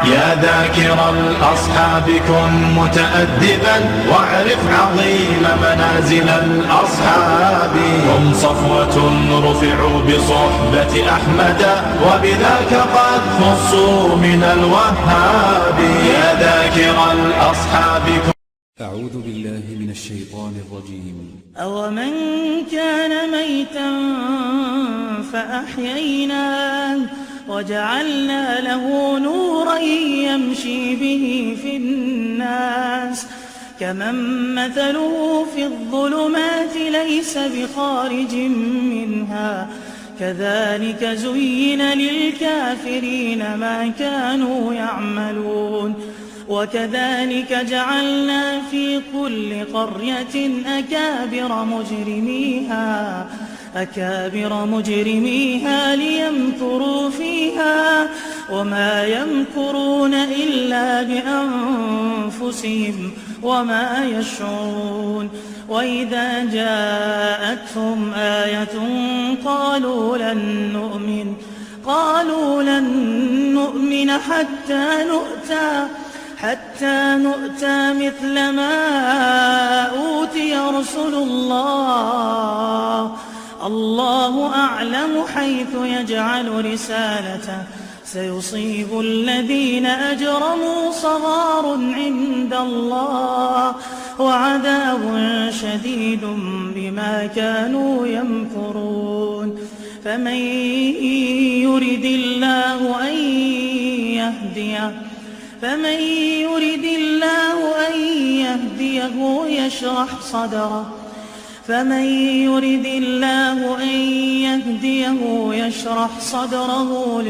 يا ذاكر الأصحاب كن متأدبا واعرف عظيم منازل الأصحاب. هم صفوة رفعوا بصحبة أحمد وبذاك قد خصوا من الوهاب. يا ذاكر الأصحاب كن. أعوذ بالله من الشيطان الرجيم. أومن كان ميتا فأحييناه وجعلنا له نورا يمشي به في الناس كمن مثله في الظلمات ليس بخارج منها كذلك زين للكافرين ما كانوا يعملون. وكذلك جعلنا في كل قرية أكابر مجرميها ليمكروا فيها وما يمكرون إلا بأنفسهم وما يشعرون. وإذا جاءتهم آية قالوا لن نؤمن حتى نؤتى مثل ما أوتي رسل الله. الله أعلم حيث يجعل رسالته سيصيب الذين أجرموا صغار عند الله وعذاب شديد بما كانوا يمكرون. فمن يرد الله أن يهديه يشرح صدره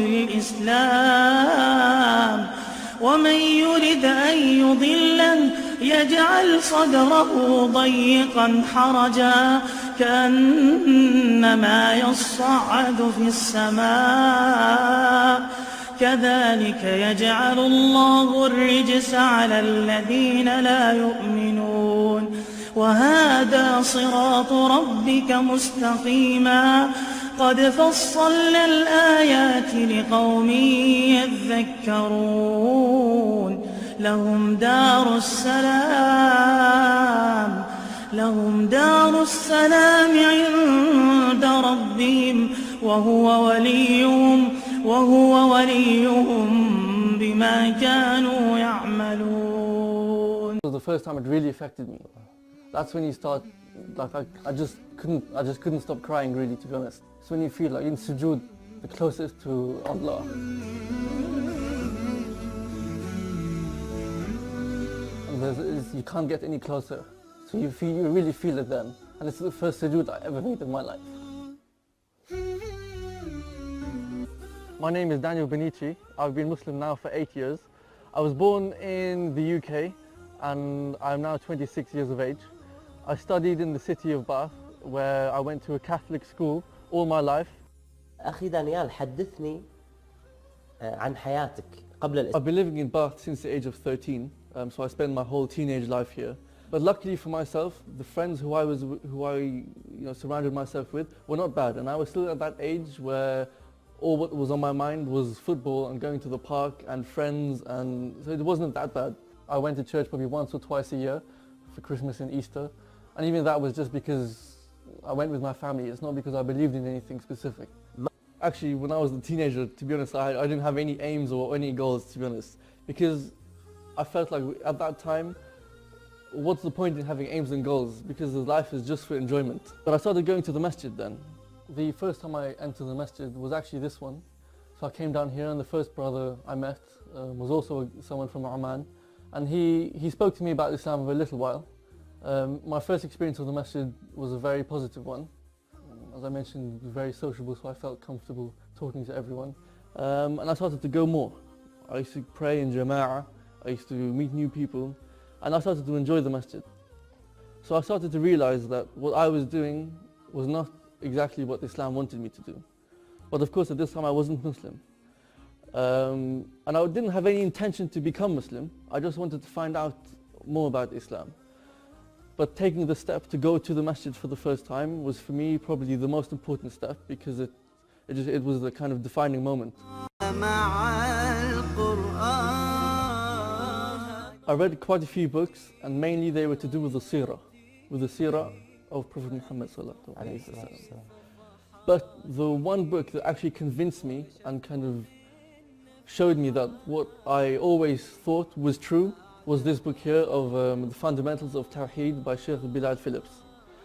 للإسلام ومن يرد أن يضله يجعل صدره ضيقا حرجا كأنما يصعد في السماء كذلك يجعل الله الرجس على الذين لا يؤمنون. وهذا صراط ربك مستقيما قد فصلنا الآيات لقوم يذكرون. لهم دار السلام عند ربهم وهو وليهم بما كانوا يعملون. The first time it really affected me. That's when you start, like I just couldn't stop crying really, to be honest. It's when you feel like in sujood, the closest to Allah. And you can't get any closer. So you really feel it then. And it's the first sujood I ever made in my life. My name is Daniel Benici. I've been Muslim now for 8 years. I was born in the UK and I'm now 26 years of age. I studied in the city of Bath where I went to a Catholic school all my life. أخي دانيال حدثني عن حياتك قبل الإسلام. I've been living in Bath since the age of 13, so I spent my whole teenage life here. But luckily for myself, the friends who I surrounded myself with were not bad, and I was still at that age where all what was on my mind was football and going to the park and friends, and so it wasn't that bad. I went to church probably once or twice a year for Christmas and Easter, and even that was just because I went with my family. It's not because I believed in anything specific. Actually, when I was a teenager, to be honest, I didn't have any aims or any goals, to be honest, because I felt like at that time, what's the point in having aims and goals? Because life is just for enjoyment. But I started going to the masjid then. The first time I entered the masjid was actually this one. So I came down here and the first brother I met was also someone from Oman. And he spoke to me about Islam for a little while. My first experience of the masjid was a very positive one. As I mentioned, very sociable, so I felt comfortable talking to everyone. And I started to go more. I used to pray in Jama'ah, I used to meet new people, and I started to enjoy the masjid. So I started to realize that what I was doing was not exactly what Islam wanted me to do. But of course at this time I wasn't Muslim. And I didn't have any intention to become Muslim. I just wanted to find out more about Islam. But taking the step to go to the masjid for the first time was for me probably the most important step, because it was the kind of defining moment. I read quite a few books, and mainly they were to do with the seerah of Prophet Muhammad sallallahu alaihi wasallam. But the one book that actually convinced me and kind of showed me that what I always thought was true was this book here of The Fundamentals of Tawheed by Sheikh Bilal Phillips.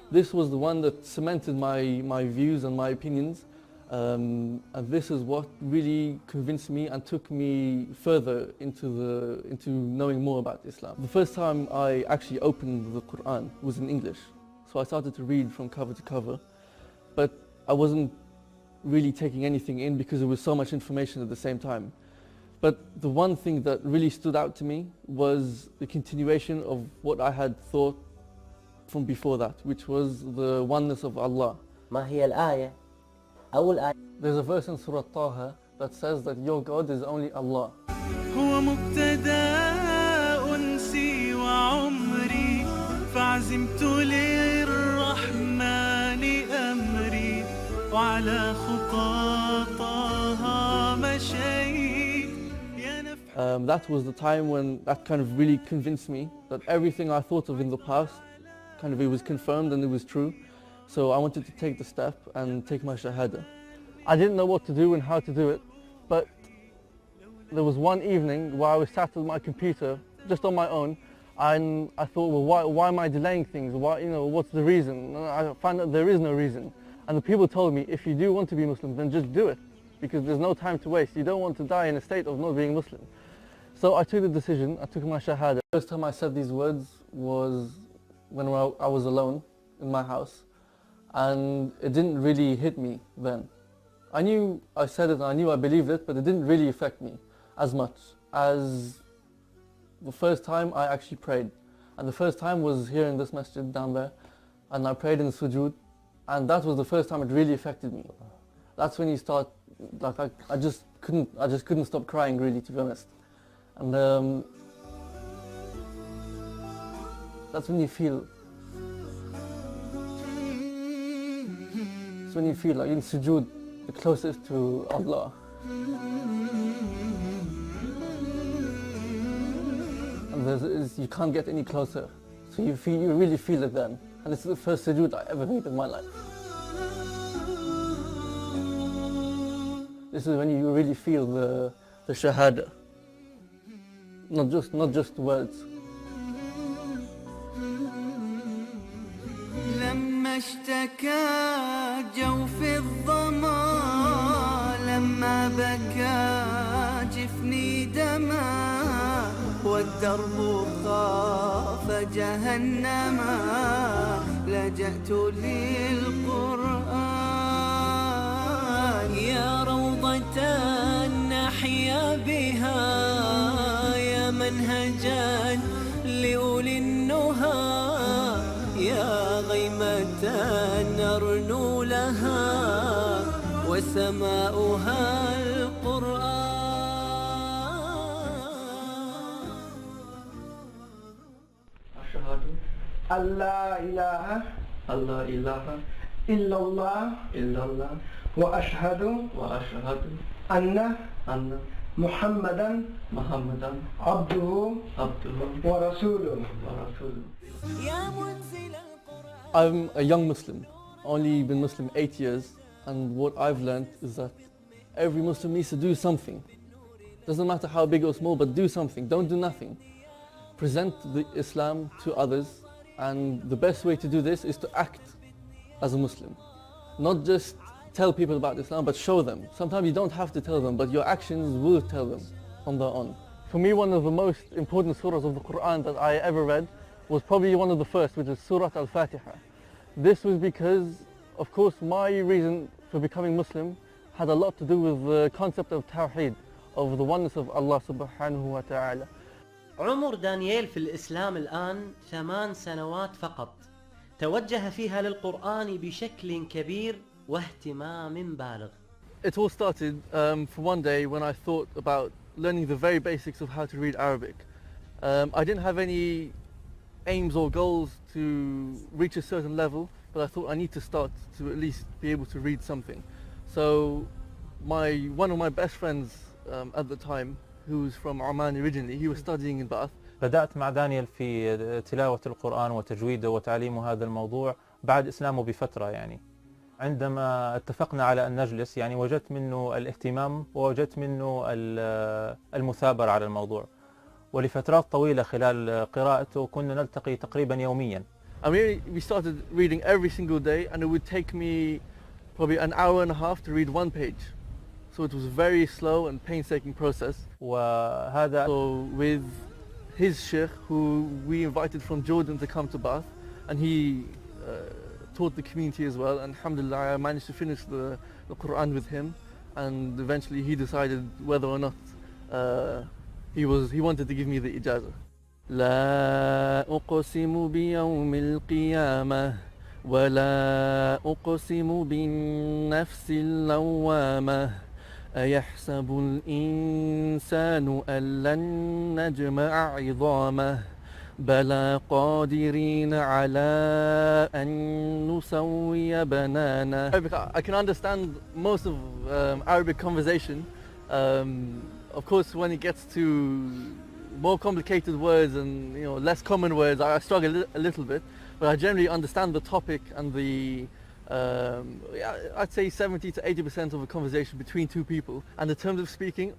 This was the one that cemented my views and my opinions, and this is what really convinced me and took me further into knowing more about Islam. The first time I actually opened the Quran was in English, so I started to read from cover to cover, but I wasn't really taking anything in because there was so much information at the same time. But the one thing that really stood out to me was the continuation of what I had thought from before that, which was the oneness of Allah. ما هي الآية؟ أول آية. There's a verse in Surah Taha that says that your God is only Allah. هو مبتدأ أنسي وعمري فعزمت للرحمن أمري وعلى خطى طه مشيت. That was the time when that kind of really convinced me that everything I thought of in the past, kind of it was confirmed and it was true. So I wanted to take the step and take my shahada. I didn't know what to do and how to do it, but there was one evening where I was sat at my computer just on my own, and I thought, well, why am I delaying things? What's the reason? And I found that there is no reason. And the people told me, if you do want to be Muslim, then just do it, because there's no time to waste. You don't want to die in a state of not being Muslim. So I took the decision, I took my shahada. The first time I said these words was when I was alone in my house, and it didn't really hit me then. I knew I said it, I knew I believed it, but it didn't really affect me as much as the first time I actually prayed. And the first time was here in this masjid down there, and I prayed in sujood, and that was the first time it really affected me. That's when you start, like I just couldn't stop crying, really, to be honest. And that's when you feel, it's when you feel like in sujood, the closest to Allah. And you can't get any closer. So you really feel it then. And it's the first sujood I ever made in my life. This is when you really feel the shahada. Not just words. لما اشتكى جوف الظما لما بكى جفني دما والدرب خاف جهنما لجأت للقرآن يا روضة نحيا بها يا منهجا لأولي النهى يا غيمة نرنو لها وسماؤها القرآن أشهد أن لا إله إلا الله وأشهد أن محمدا عبده ورسوله. I'm a young Muslim, only been Muslim 8 years, and what I've learned is that every Muslim needs to do something. Doesn't matter how big or small, but do something, don't do nothing. Present the Islam to others, and the best way to do this is to act as a Muslim. Not just tell people about Islam, but show them. Sometimes you don't have to tell them, but your actions will tell them on their own. For me, one of the most important surahs of the Quran that I ever read was probably one of the first, which is Surah Al-Fatiha. This was because, of course, my reason for becoming Muslim had a lot to do with the concept of Tawheed, of the oneness of Allah subhanahu wa ta'ala. عمر دانييل في الإسلام الآن 8 سنوات فقط. توجه فيها للقرآن بشكل كبير واهتمام بالغ. It all started for one day when I thought about learning the very basics of how to read Arabic. I didn't have any aims or goals to reach a certain level, but I thought I need to start to at least be able to read something. So one of my best friends at the time, who was from Oman originally, he was studying in Bath, بدأت مع دانيال في تلاوة القرآن وتجويده وتعليمه هذا الموضوع بعد إسلامه بفترة يعني. عندما اتفقنا على أن نجلس يعني وجدت منه الاهتمام ووجدت منه المثابرة على الموضوع، ولفترات طويلة خلال قراءته كنا نلتقي تقريبا يوميا. I mean, we started reading every single day, and it would take me probably an hour and a half to read one page. So it was a very slow and painstaking process. وهذا So with his sheikh, who we invited from Jordan to come to Bath, and he taught the community as well. And alhamdulillah, I managed to finish the Quran with him, and eventually he decided whether or not he wanted to give me the ijazah. لا أقسم بيوم القيامة ولا أقسم بالنفس اللوامة أيحسب الإنسان أن لن نجمع عظامه بلى قادرين على أن نسوي بنانه. I can understand most of Arabic conversation. Of course, when it gets to more complicated words and less common words, I struggle a little bit, but I generally understand the topic and the I'd say 70 to 80% of a conversation between two people. And in terms of speaking,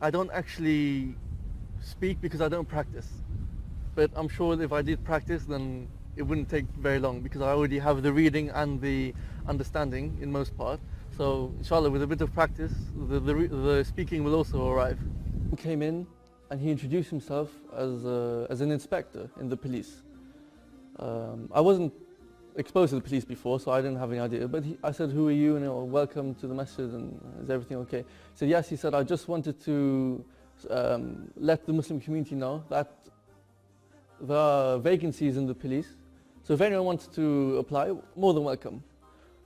I don't actually speak because I don't practice. But I'm sure if I did practice, then it wouldn't take very long because I already have the reading and the understanding in most part. So inshallah, with a bit of practice, the speaking will also arrive. He came in and he introduced himself as an inspector in the police. I wasn't exposed to the police before, so I didn't have any idea. But I said, "Who are you?" And welcome to the masjid, and is everything okay? He said, "Yes." He said, "I just wanted to let the Muslim community know that there are vacancies in the police. So if anyone wants to apply, more than welcome."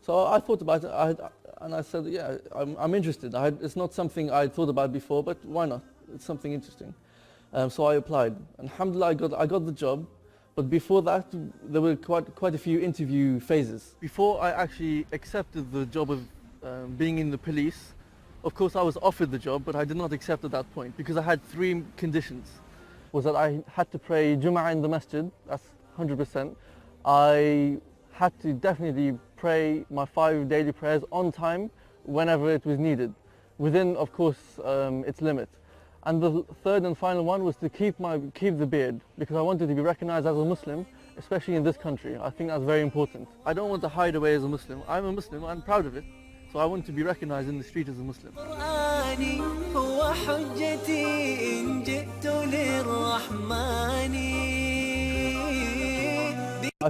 So I thought about it, and I said, "Yeah, I'm interested. It's not something I thought about before, but why not? It's something interesting." So I applied. And alhamdulillah, I got the job. But before that, there were quite a few interview phases. Before I actually accepted the job of being in the police, of course I was offered the job, but I did not accept at that point because I had 3 conditions. Was that I had to pray Jum'ah in the masjid, that's 100%. I had to definitely pray my 5 daily prayers on time whenever it was needed, within, of course, its limit. And the third and final one was to keep the beard, because I wanted to be recognized as a Muslim, especially in this country. I think that's very important. I don't want to hide away as a Muslim. I'm a Muslim, I'm proud of it. So I want to be recognized in the street as a Muslim.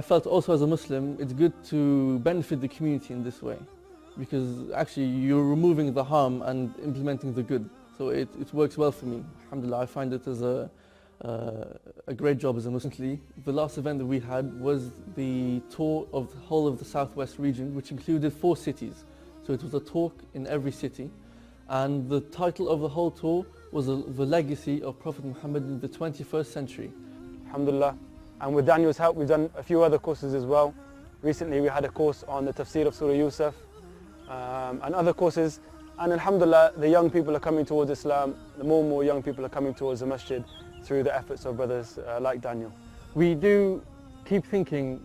I felt also as a Muslim, it's good to benefit the community in this way, because actually you're removing the harm and implementing the good. So it works well for me. Alhamdulillah, I find it as a great job as a Muslim. The last event that we had was the tour of the whole of the southwest region, which included 4 cities. So it was a talk in every city. And the title of the whole tour was the legacy of Prophet Muhammad in the 21st century. Alhamdulillah. And with Daniel's help, we've done a few other courses as well. Recently we had a course on the tafsir of Surah Yusuf and other courses. And alhamdulillah, the young people are coming towards Islam. More and more young people are coming towards the masjid through the efforts of brothers like Daniel. We do keep thinking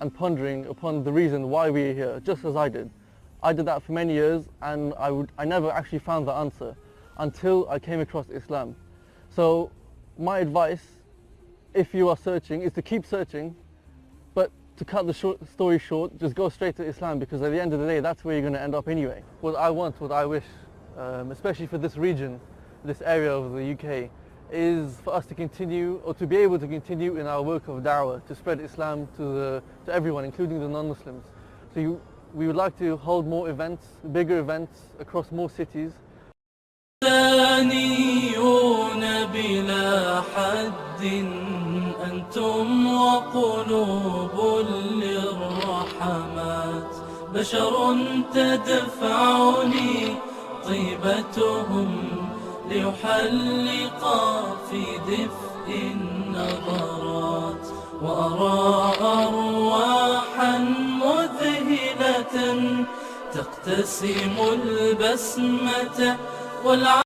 and pondering upon the reason why we are here, just as I did. I did that for many years, and I never actually found the answer until I came across Islam. So my advice, if you are searching, is to keep searching, but to cut the story short, just go straight to Islam, because at the end of the day, that's where you're going to end up anyway. What I want, what I wish, especially for this region, this area of the UK, is for us to continue, or to be able to continue in our work of da'wah, to spread Islam to everyone, including the non-Muslims. So we would like to hold more events, bigger events across more cities. بلا حد أنتم وقلوب للرحمات بشر تدفعني طيبتهم ليحلق في دفء النظرات وأرى أرواحا مذهلة تقتسم البسمة والعافية